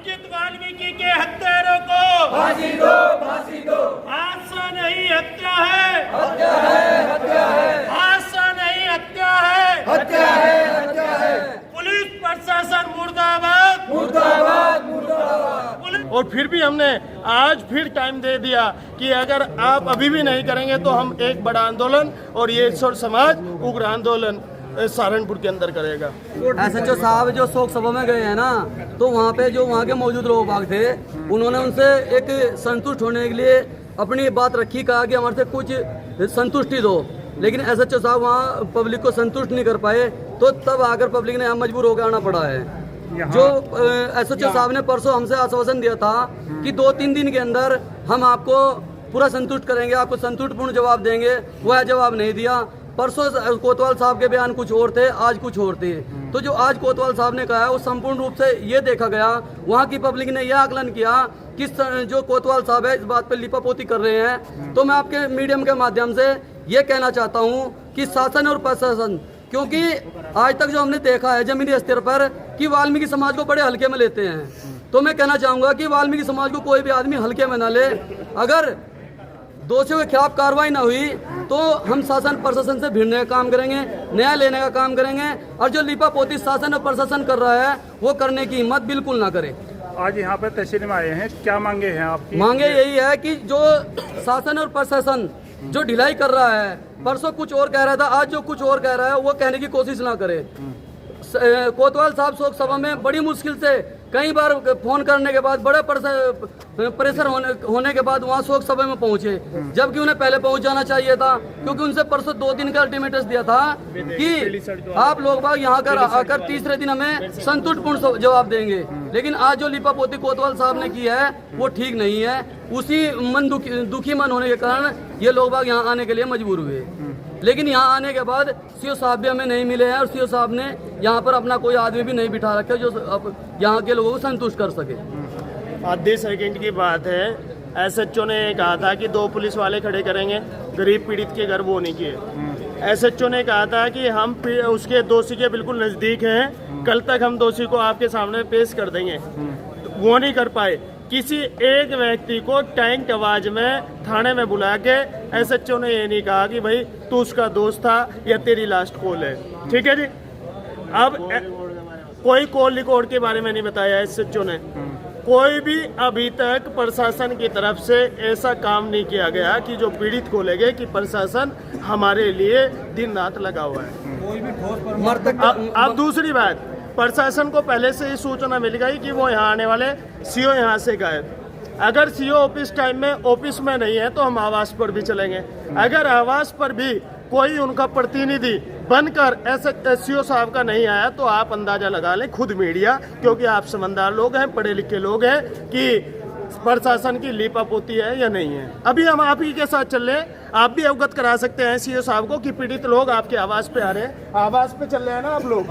अंकित वाल्मीकि के हत्यारों को फांसी दो, फांसी दो। हादसा नहीं हत्या है, हत्या है, हत्या है, हादसा नहीं हत्या है, हत्या है, हत्या है। पुलिस प्रशासन मुर्दाबाद, मुर्दाबाद, मुर्दाबाद। और फिर भी हमने आज फिर टाइम दे दिया कि अगर आप अभी भी नहीं करेंगे तो हम एक बड़ा आंदोलन और ये ईश्वर समाज उग्र आंदोलन सहारनपुर के अंदर करेगा। एसएचओ साहब जो शोक सभा में गए हैं ना, तो वहाँ पे जो वहाँ के मौजूद लोग बाग थे, उन्होंने उनसे एक संतुष्ट होने के लिए अपनी बात रखी, कहा कि हमारे से कुछ संतुष्टि दो, लेकिन एसएचओ साहब वहाँ पब्लिक को संतुष्ट नहीं कर पाए, तो तब आकर पब्लिक ने यहाँ मजबूर होकर आना पड़ा है। जो एसएचओ साहब ने परसों हमसे आश्वासन दिया था कि 2-3 दिन के अंदर हम आपको पूरा संतुष्ट करेंगे, आपको संतुष्टपूर्ण जवाब देंगे, वह जवाब नहीं दिया। परसों कोतवाल साहब के बयान कुछ और थे, आज कुछ और थे। तो जो आज कोतवाल साहब ने कहा है वो संपूर्ण रूप से ये देखा गया, वहाँ की पब्लिक ने यह आकलन किया कि जो कोतवाल साहब है इस बात पे लिपापोती कर रहे हैं। तो मैं आपके मीडियम के माध्यम से ये कहना चाहता हूँ कि शासन और प्रशासन, क्योंकि आज तक जो हमने देखा है जमीनी स्तर पर कि वाल्मीकि समाज को बड़े हल्के में लेते हैं, तो मैं कहना चाहूँगा कि वाल्मीकि समाज को कोई भी आदमी हल्के में ना ले। अगर दोषियों के खिलाफ कार्रवाई ना हुई तो हम शासन प्रशासन से भिड़ने का काम करेंगे, न्याय लेने का काम करेंगे, और जो लिपापोती शासन और प्रशासन कर रहा है वो करने की हिम्मत बिल्कुल ना करे। आज यहाँ पे तहसील में आए हैं, क्या मांगे हैं आपकी? मांगे यही है कि जो शासन और प्रशासन जो ढिलाई कर रहा है, परसों कुछ और कह रहा था, आज जो कुछ और कह रहा है वो कहने की कोशिश ना करे। कोतवाल साहब शोक सभा में बड़ी मुश्किल से कई बार फोन करने के बाद बड़े प्रेशर होने के बाद वहाँ शोक सभा में पहुंचे, जबकि उन्हें पहले पहुंच जाना चाहिए था, क्योंकि उनसे परसों 2 दिन का अल्टीमेटम दिया था कि आप लोग बाग यहाँ कर आकर तीसरे दिन हमें संतुष्टपूर्ण जवाब देंगे। लेकिन आज जो लिपापोती कोतवाल साहब ने की है वो ठीक नहीं है। उसी दुखी मन होने के कारण ये लोग बाग यहाँ आने के लिए मजबूर हुए। लेकिन यहाँ आने के बाद सीओ साहब भी हमें नहीं मिले हैं, और सीओ साहब ने यहाँ पर अपना कोई आदमी भी नहीं बिठा रखा जो यहाँ के लोगों को संतुष्ट कर सके। आधे सेकंड की बात है, एसएचओ ने कहा था कि 2 पुलिस वाले खड़े करेंगे, गरीब पीड़ित के घर वो नहीं किए। एसएचओ ने कहा था कि हम उसके दोषी के बिल्कुल नज़दीक हैं, कल तक हम दोषी को आपके सामने पेश कर देंगे, वो नहीं कर पाए। किसी एक व्यक्ति को टैंक आवाज में थाने में बुला के एसएचओ ने ये नहीं कहा कि भाई तू उसका दोस्त था या तेरी लास्ट कॉल है, ठीक है जी। अब कोई कॉल रिकॉर्ड के बारे में नहीं बताया एसएचओ ने। कोई भी अभी तक प्रशासन की तरफ से ऐसा काम नहीं किया गया कि जो पीड़ित को लगे कि प्रशासन हमारे लिए दिन रात लगा हुआ है। अब दूसरी बात, प्रशासन को पहले से ही सूचना मिल गई कि वो यहाँ आने वाले, सीओ यहाँ से गए। अगर सीओ ऑफिस टाइम में ऑफिस में नहीं है तो हम आवास पर भी चलेंगे। अगर आवास पर भी कोई उनका प्रतिनिधि बनकर ऐसे सीओ साहब का नहीं आया तो आप अंदाजा लगा लें खुद मीडिया, क्योंकि आप समझदार लोग हैं, पढ़े लिखे लोग हैं, कि प्रशासन की लिपापोती है या नहीं है। अभी हम आप ही के साथ चल रहे हैं, आप भी अवगत करा सकते हैं सीओ साहब को कि पीड़ित लोग आपके आवास पे आ रहे हैं। आवास पे चल रहे हैं ना आप लोग,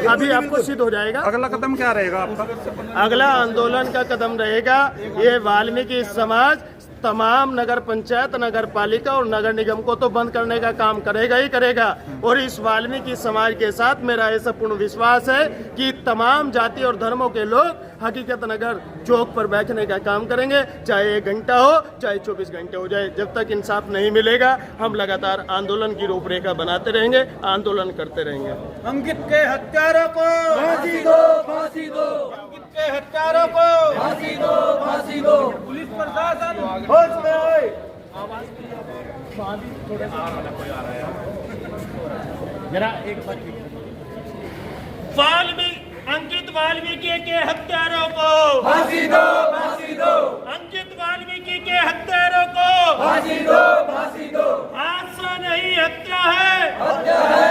अभी आपको सिद्ध हो जाएगा। अगला कदम क्या रहेगा आपका? अगला आंदोलन का कदम रहेगा ये वाल्मीकि समाज तमाम नगर पंचायत, नगर पालिका और नगर निगम को तो बंद करने का काम करेगा ही करेगा। और इस वाल्मीकि समाज के साथ मेरा ऐसा पूर्ण विश्वास है कि तमाम जाति और धर्मों के लोग हकीकत नगर चौक पर बैठने का काम करेंगे, चाहे 1 घंटा हो चाहे 24 घंटे हो जाए। जब तक इंसाफ नहीं मिलेगा हम लगातार आंदोलन की रूपरेखा बनाते रहेंगे, आंदोलन करते रहेंगे। अंकित के हत्यारों को फांसी दो, फांसी दो। अंकित के हत्यारों को फांसी दो, फांसी दो। पुलिस प्रशासन होश में आए। अंकित वाल्मीकि के हत्यारों को फांसी दो, फांसी दो। अंकित वाल्मीकि के हत्यारों को फांसी दो, फांसी दो। हादसा नहीं हत्या है, हत्या है,